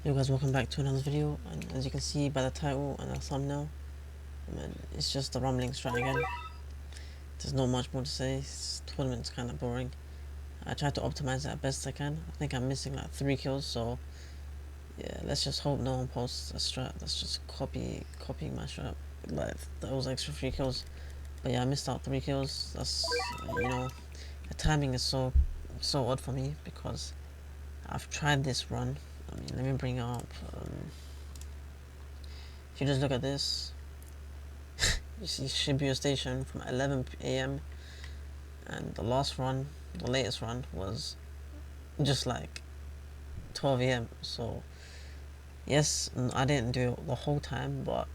Yo guys, welcome back to another video, and as you can see by the title and the thumbnail, it's just the rumbling strat again. There's not much more to say. This tournament's kind of boring. I tried to optimize it as best I can. I think I'm missing like 3 kills, so yeah, let's just hope no one posts a strat that's just copying my strat, like those extra 3 kills. But yeah, I missed out 3 kills. That's the timing is so odd for me because I've tried this run. I mean, let me bring it up. If you just look at this, you see Shibuya Station from 11 AM, and the latest run, was just like 12 AM. So, yes, I didn't do it the whole time, but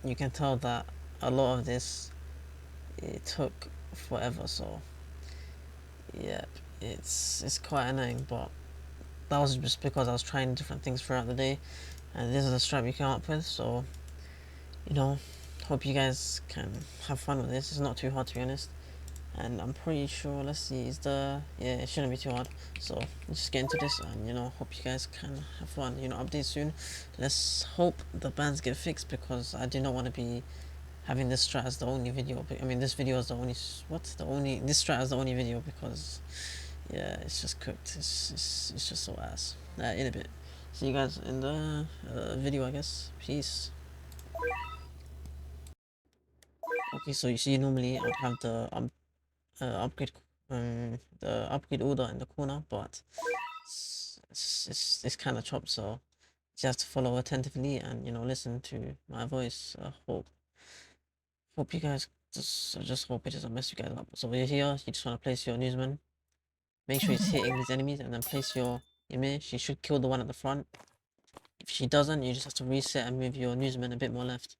you can tell that a lot of this, it took forever. So, yeah, it's quite annoying, but that was just because I was trying different things throughout the day, and this is the strat we came up with. So, you know, hope you guys can have fun with this. It's not too hard, to be honest. And I'm pretty sure, let's see, yeah, it shouldn't be too hard. So let's just get into this, and hope you guys can have fun. Update soon. Let's hope the bans get fixed, because I do not want to be having this strat as the only video. I mean, this video is the only this strat is the only video, because yeah, it's just cooked. It's just so ass. In a bit. See you guys in the video, I guess. Peace. Okay, so you see, normally I would have upgrade the upgrade order in the corner, but it's kind of chopped, so you have to follow attentively and listen to my voice. Hope you guys I just hope it doesn't mess you guys up. So when you're here, you just want to place your newsman. Make sure he's hitting these enemies, and then place your Ymir. She should kill the one at the front. If she doesn't, you just have to reset and move your newsman a bit more left.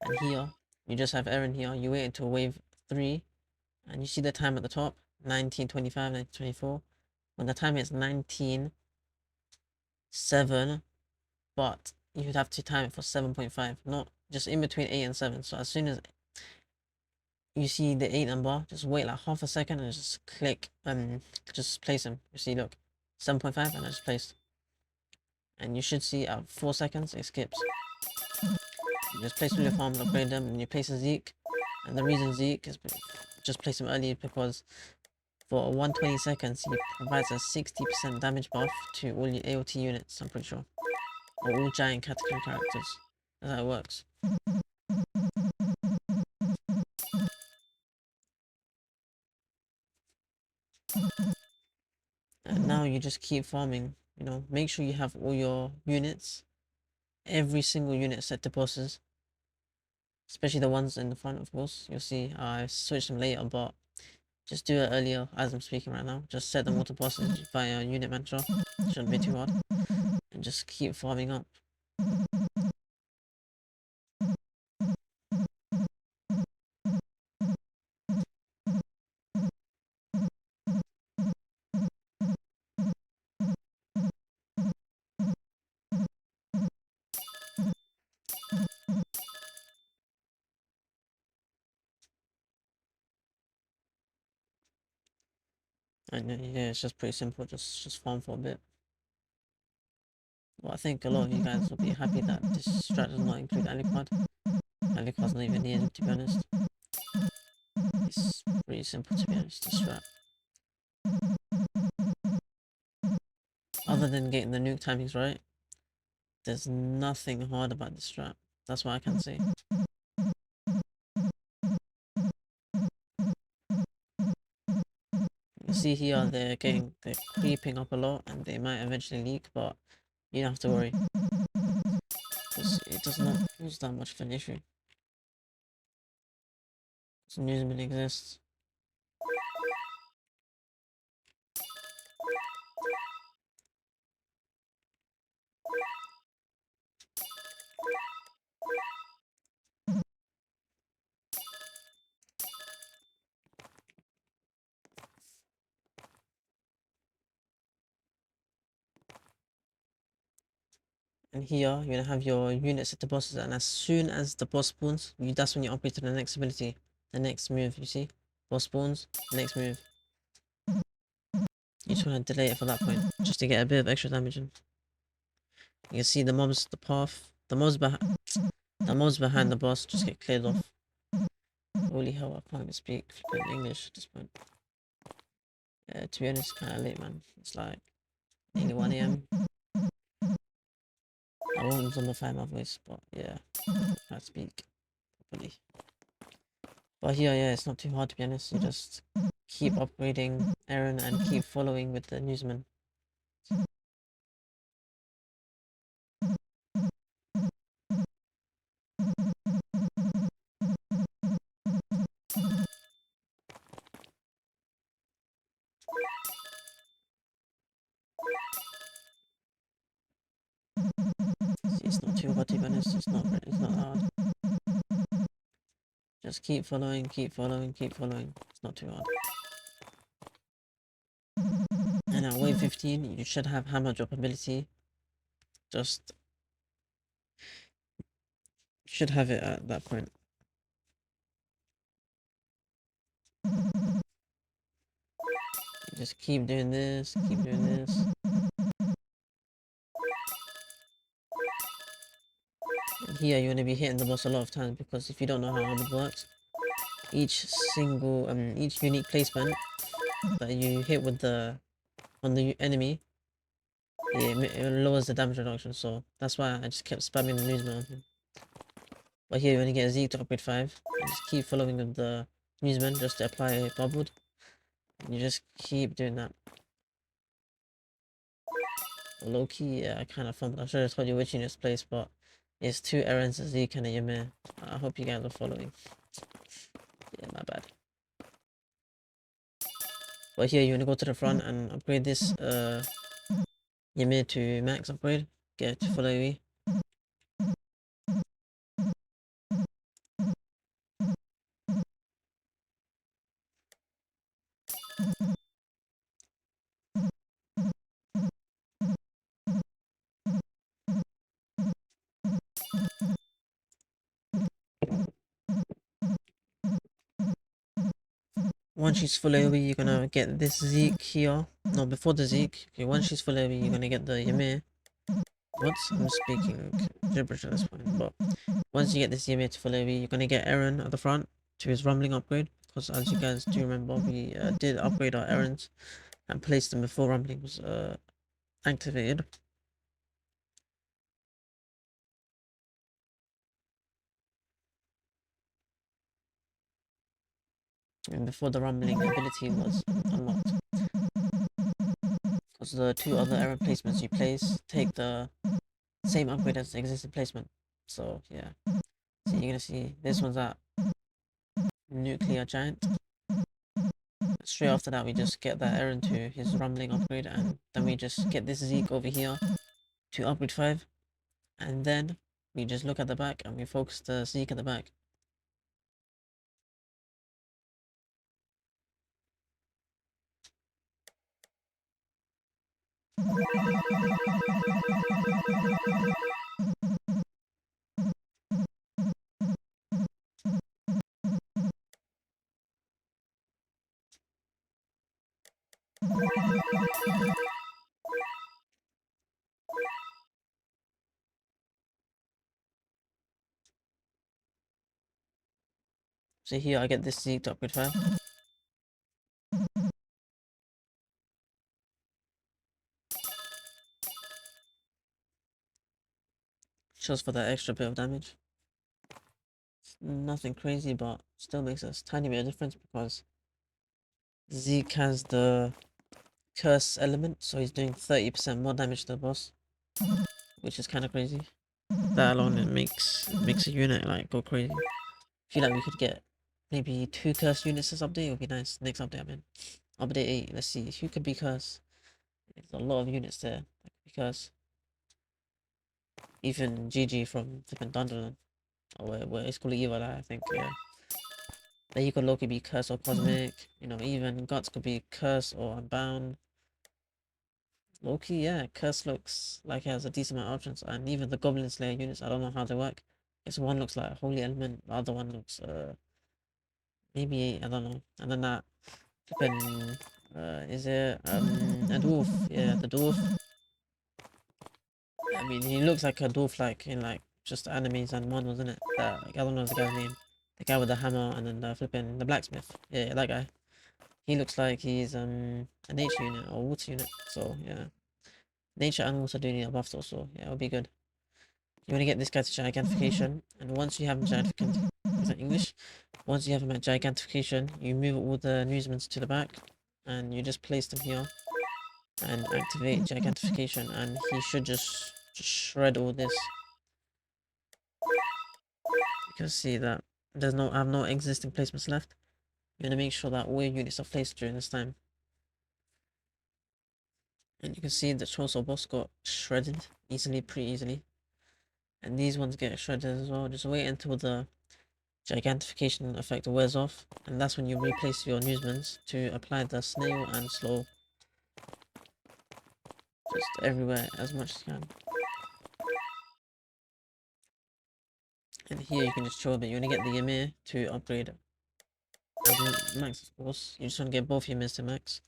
And here, you just have Aaron here. You wait until wave 3, and you see the time at the top, 19:25, 19:24. When the time is 19:07, but you would have to time it for 7.5, not just in between 8 and 7. So as soon as you see the 8 number, just wait like half a second and just click and just place him. You see, look, 7.5, and I just placed. And you should see at 4 seconds it skips. You just place all your farms, upgrade them, and you place a Zeke. And the reason Zeke is just place him early because for 120 seconds, he provides a 60% damage buff to all your AOT units, I'm pretty sure. Or all giant category characters. That's how it works. And now you just keep farming, make sure you have all your units, every single unit set to bosses. Especially the ones in the front, of course. You'll see I switched them later, but just do it earlier as I'm speaking right now. Just set them all to bosses via unit manager. Shouldn't be too hard. And just keep farming up. And yeah, it's just pretty simple. Just farm for a bit. Well, I think a lot of you guys will be happy that this strat does not include Alucard. Alucard's not even needed, to be honest. It's pretty simple, to be honest, this strat. Other than getting the nuke timings right, there's nothing hard about this strat. That's what I can say. You see here, they're creeping up a lot, and they might eventually leak, but you don't have to worry, because it does not cause that much of an issue. So newsman exists. And here, you're gonna have your unit set to bosses, and as soon as the boss spawns, that's when you upgrade to the next ability, the next move, you see? Boss spawns, next move. You just wanna delay it for that point, just to get a bit of extra damage in. You can see the mobs, the path, the mobs behind the boss just get cleared off. Holy hell, I can't even speak flipping English at this point. Yeah, to be honest, it's kind of late, man. It's like nearly 1 a.m. I won't zombify my voice, but yeah, I can't speak properly. But here, yeah, it's not too hard to be honest. You just keep upgrading Aaron and keep following with the newsman. See, it's not too hard to be honest. It's not hard. Just keep following, keep following, keep following. It's not too hard. And at wave 15, you should have hammer drop ability. Just should have it at that point. Just keep doing this, keep doing this. And here you're gonna be hitting the boss a lot of times because if you don't know how armor works, each unique placement that you hit with on the enemy, it lowers the damage reduction. So that's why I just kept spamming the newsman on him. But here you're gonna get Zeke to upgrade 5, and just keep following with the newsman just to apply bubbled. And you just keep doing that. Low key, yeah, I kind of fumbled. I should have told you which units place, but it's 2 errands, a Zeke and a Ymir. I hope you guys are following. Yeah, my bad. But here you're gonna go to the front and upgrade this Ymir to max upgrade. Get to full AoE. Once she's full AoE, you're gonna get this Zeke here. No, before the Zeke. Okay, once she's full AoE, you're gonna get the Ymir. What? I'm speaking gibberish at this point, but once you get this Ymir to full AoE, you're gonna get Aaron at the front to his rumbling upgrade. Because as you guys do remember, we did upgrade our errands and placed them before rumbling was activated. And before the rumbling ability was unlocked. Because the 2 other errand placements you place take the same upgrade as the existing placement. So yeah. So you're gonna see this one's at Nuclear Giant. Straight after that we just get that errand to his rumbling upgrade, and then we just get this Zeke over here to upgrade 5. And then we just look at the back and we focus the Zeke at the back. So here I get this Zeke to upgrade 5. Just for that extra bit of damage. Nothing crazy, but still makes a tiny bit of difference because Zeke has the curse element, so he's doing 30% more damage to the boss, which is kind of crazy. That alone it makes a unit like go crazy. Feel like we could get maybe 2 curse units this update. It would be nice. Next update, I mean, update 8. Let's see who could be curse. There's a lot of units there that could be curse. Even GG from flipping Thunderland, or where it's called Evil, I think. Yeah. Then he could Loki be curse or cosmic. You know, even Guts could be curse or unbound. Loki, yeah, curse looks like it has a decent amount of options, and even the Goblin Slayer units, I don't know how they work. This one looks like a holy element, the other one looks maybe I don't know. And then that flipping is it a dwarf? Yeah, the dwarf. I mean, he looks like a dwarf, like in like just animes and one, wasn't it? That I don't know the guy's name. The guy with the hammer and then the flipping the blacksmith. Yeah, that guy. He looks like he's a nature unit or water unit. So yeah, nature and water do need a buff though. So yeah, it'll be good. You want to get this guy to gigantification, and once you have him gigantification, is that English? Once you have him at gigantification, you move all the newsments to the back, and you just place them here and activate gigantification, and he should just shred all this. You can see that I have no existing placements left. You want to make sure that all your units are placed during this time. And you can see the Choso boss got shredded easily, pretty easily. And these ones get shredded as well. Just wait until the gigantification effect wears off, and that's when you replace your newsments to apply the snail and slow just everywhere as much as you can. And here you can just chill a bit. You want to get the Ymir to upgrade as max, of course. You just want to get both Ymirs to max.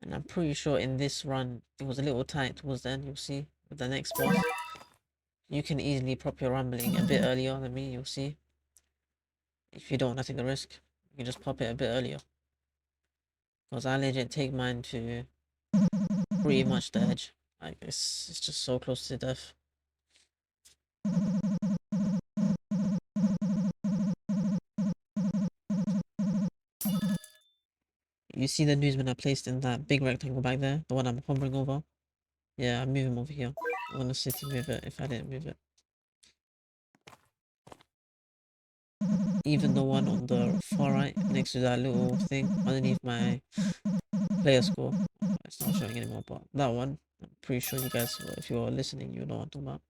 And I'm pretty sure in this run it was a little tight towards the end. You'll see with the next boss. You can easily prop your rumbling a bit earlier than me. You'll see. If you don't want to take the risk, you can just pop it a bit earlier. Because I legit take mine to pretty much the edge. Like it's just so close to death. You see the newsman I placed in that big rectangle back there, the one I'm hovering over? Yeah, I move him over here. I want to see to move it if I didn't move it. Even the one on the far right, next to that little thing underneath my player score. It's not showing anymore, but that one, I'm pretty sure you guys, if you're listening, you know what I'm talking about.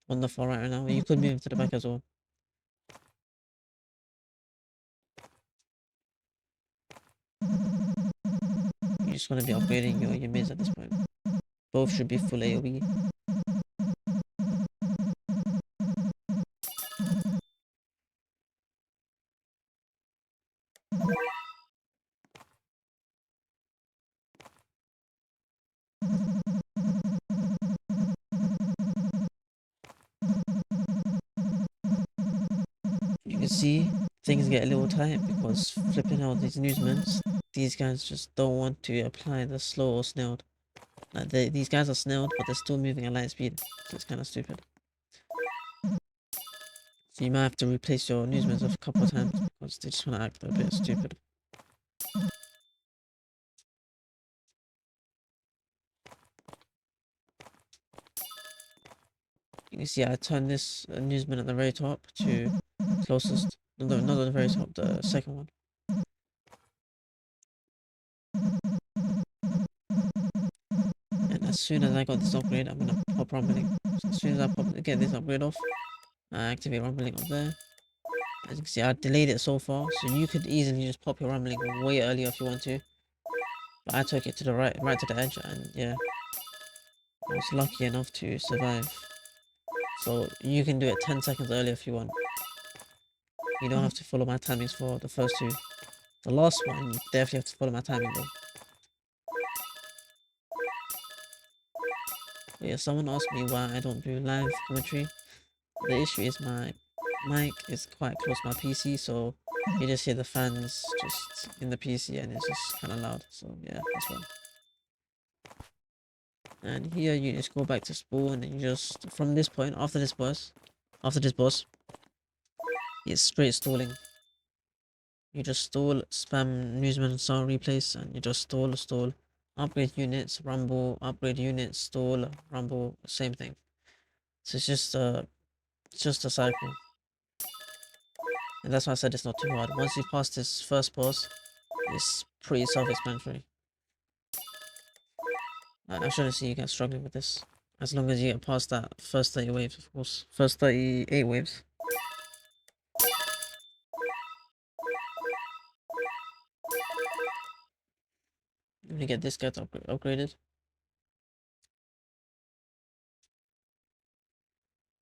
On the far right now, you could move him to the back as well. You're just going to be upgrading your mids at this point. Both should be full AoE. You can see things get a little tight because flipping out these newsmen, these guys just don't want to apply the slow or snailed. Like these guys are snailed, but they're still moving at light speed, so it's kind of stupid. So you might have to replace your newsmen a couple of times because they just want to act a bit stupid. You can see I turned this newsman at the very top to closest. No, not at the very top, the second one. And as soon as I got this upgrade, I'm gonna pop rumbling. So as soon as I get this upgrade off, I activate rumbling up there. As you can see, I delayed it so far, so you could easily just pop your rumbling way earlier if you want to. But I took it to the right to the edge, and yeah, I was lucky enough to survive. So you can do it 10 seconds earlier if you want. You don't have to follow my timings for the first two. The last one, you definitely have to follow my timing though. But yeah, someone asked me why I don't do live commentary. The issue is my mic is quite close to my PC, so you just hear the fans just in the PC and it's just kind of loud. So yeah, that's why. And here you just go back to spawn and you just, from this point, after this boss, it's straight stalling. You just stall, spam newsman star replace, and you just stall, upgrade units, rumble, upgrade units, stall, rumble, same thing. So it's just a cycle. And that's why I said it's not too hard. Once you pass this first boss, it's pretty self-explanatory. I shouldn't see you guys struggling with this. As long as you get past that first 30 waves, of course. First 38 waves. I'm gonna get this guy to upgraded.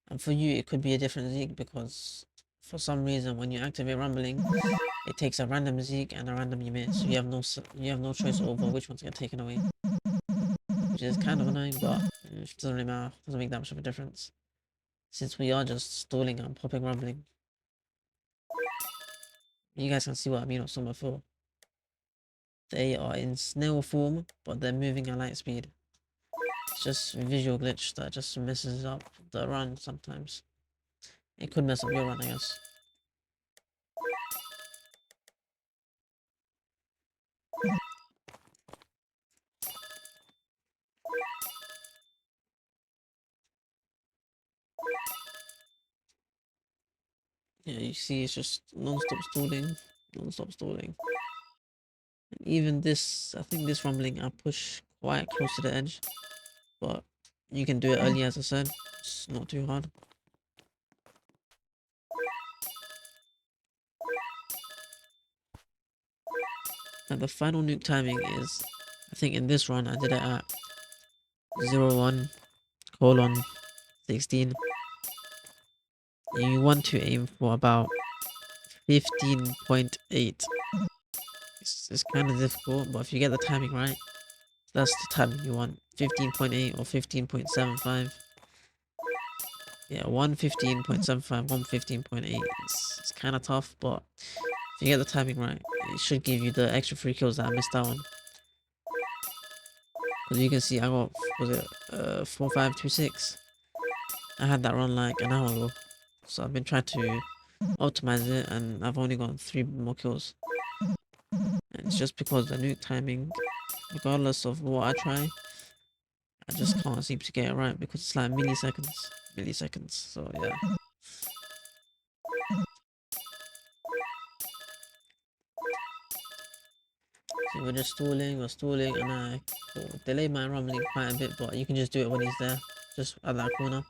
And for you, it could be a different Zeke because for some reason, when you activate rumbling, it takes a random Zeke and a random Ymir, so you have no choice over which ones get taken away. which is kind of annoying, but it doesn't really matter. It doesn't make that much of a difference, since we are just stalling and popping rumbling. You guys can see what I mean on Summer 4. They are in snail form, but they're moving at light speed. It's just a visual glitch that just messes up the run sometimes. It could mess up your run, I guess. Yeah, you see it's just non-stop stalling, non-stop stalling. And even this, I think this rumbling I push quite close to the edge, but you can do it early as I said, it's not too hard. And the final nuke timing is, I think in this run I did it at 01:16. You want to aim for about 15.8. It's kind of difficult, but if you get the timing right, that's the timing you want. 15.8 or 15.75. Yeah, 115.75, 115.8. It's kind of tough, but if you get the timing right, it should give you the extra 3 kills that I missed out on. Because you can see I got, was it 4526? I had that run like an hour ago. So I've been trying to optimize it and I've only got 3 more kills. And it's just because the nuke timing, regardless of what I try, I just can't seem to get it right because it's like milliseconds. So yeah. See, we're stalling, and I delay my rumbling quite a bit, but you can just do it when he's there, just at that corner.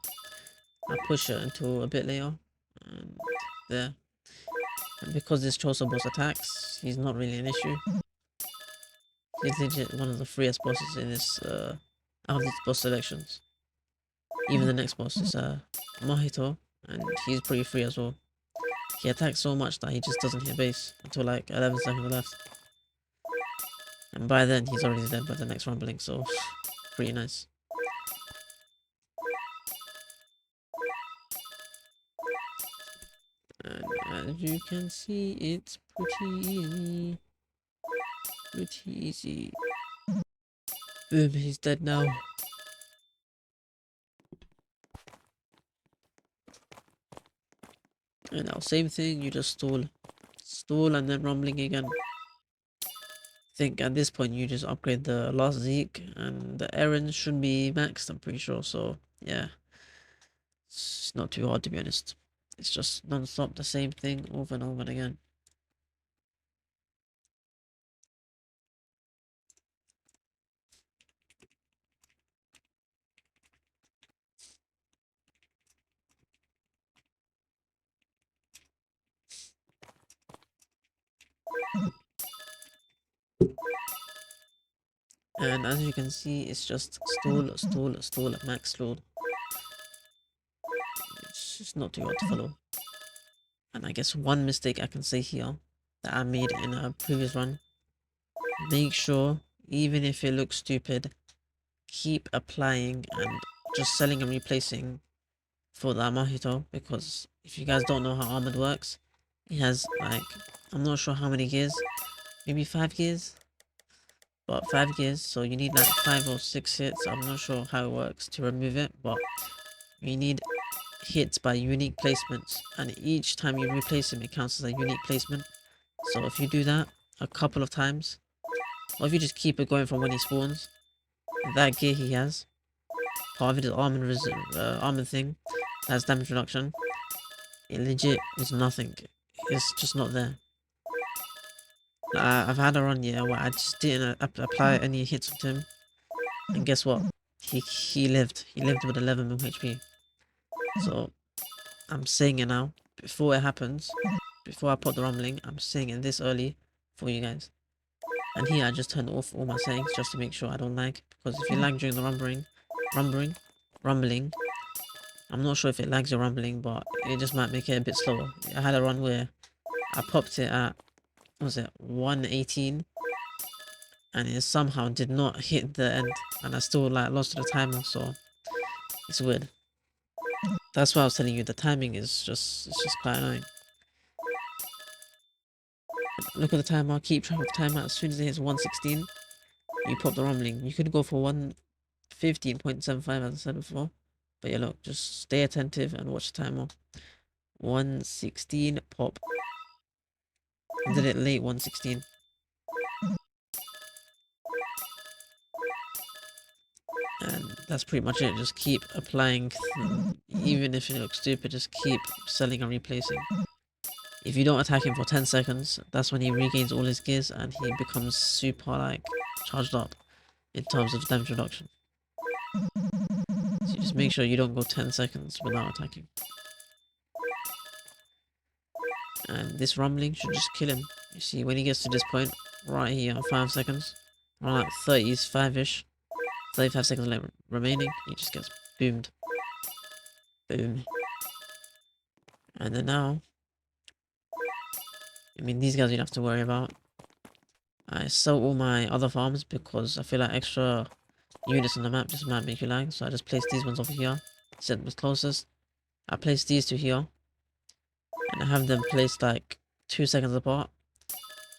I push it until a bit later, and there. And because this Choso boss attacks, he's not really an issue. He's legit one of the freest bosses in this, out of these boss selections. Even the next boss is Mahito, and he's pretty free as well. He attacks so much that he just doesn't hit base until like 11 seconds left. And by then he's already dead by the next rumbling, so pretty nice. And as you can see, it's pretty easy. Pretty easy. Boom, he's dead now. And now same thing, you just stall. Stall and then rumbling again. I think at this point you just upgrade the last Zeke and the errands should be maxed, I'm pretty sure, so yeah. It's not too hard to be honest. It's just non-stop the same thing over and over again. And as you can see, it's just stall, max stall. It's just not too hard to follow. And I guess one mistake I can say here that I made in a previous run, make sure, even if it looks stupid, keep applying and just selling and replacing for the Mahito, because if you guys don't know how Armored works, it has like, I'm not sure how many gears, maybe 5 gears, but 5 gears, so you need like 5 or 6 hits. I'm not sure how it works to remove it, but you need hits by unique placements, and each time you replace him it counts as a unique placement. So if you do that a couple of times, or if you just keep it going from when he spawns, that gear he has, part of it is armor thing, that's damage reduction, it legit is nothing. It's just not there. I've had a run, yeah, where I just didn't apply any hits with him, and guess what? He lived. He lived with 11 mil HP. So I'm saying it now, before it happens, before I put the rumbling, I'm saying it this early for you guys. And here I just turned off all my settings just to make sure I don't lag, because if you lag during the rumbling, I'm not sure if it lags your rumbling, but it just might make it a bit slower. I had a run where I popped it at, what was it, 118, and it somehow did not hit the end, and I still like lost to the timer, so it's weird. That's why I was telling you the timing is just quite annoying. Look at the timer, keep track of the timer. As soon as it hits 116, you pop the rumbling. You could go for 115.75 as I said before. But yeah, look, just stay attentive and watch the timer. 116, pop. I did it late 116. And that's pretty much it. Just keep applying, even if it looks stupid, just keep selling and replacing. If you don't attack him for 10 seconds, that's when he regains all his gears and he becomes super like charged up in terms of damage reduction. So you just make sure you don't go 10 seconds without attacking. And this rumbling should just kill him. You see, when he gets to this point, right here, 5 seconds, around like 35-ish, 35 seconds remaining, he just gets boomed. Boom. And then now, I mean, these guys you don't have to worry about. I sell all my other farms because I feel like extra units on the map just might make you lag. So I just place these ones over here, set them as closest. I place these two here, and I have them placed like 2 seconds apart.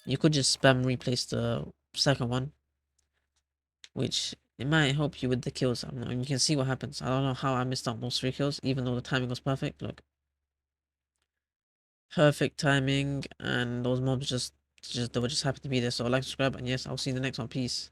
You could just spam replace the second one, which it might help you with the kills. I don't know, you can see what happens. I don't know how I missed out those 3 kills, even though the timing was perfect. Look, perfect timing, and those mobs just they were just happy to be there. So like, subscribe, and yes, I'll see you in the next one. Peace.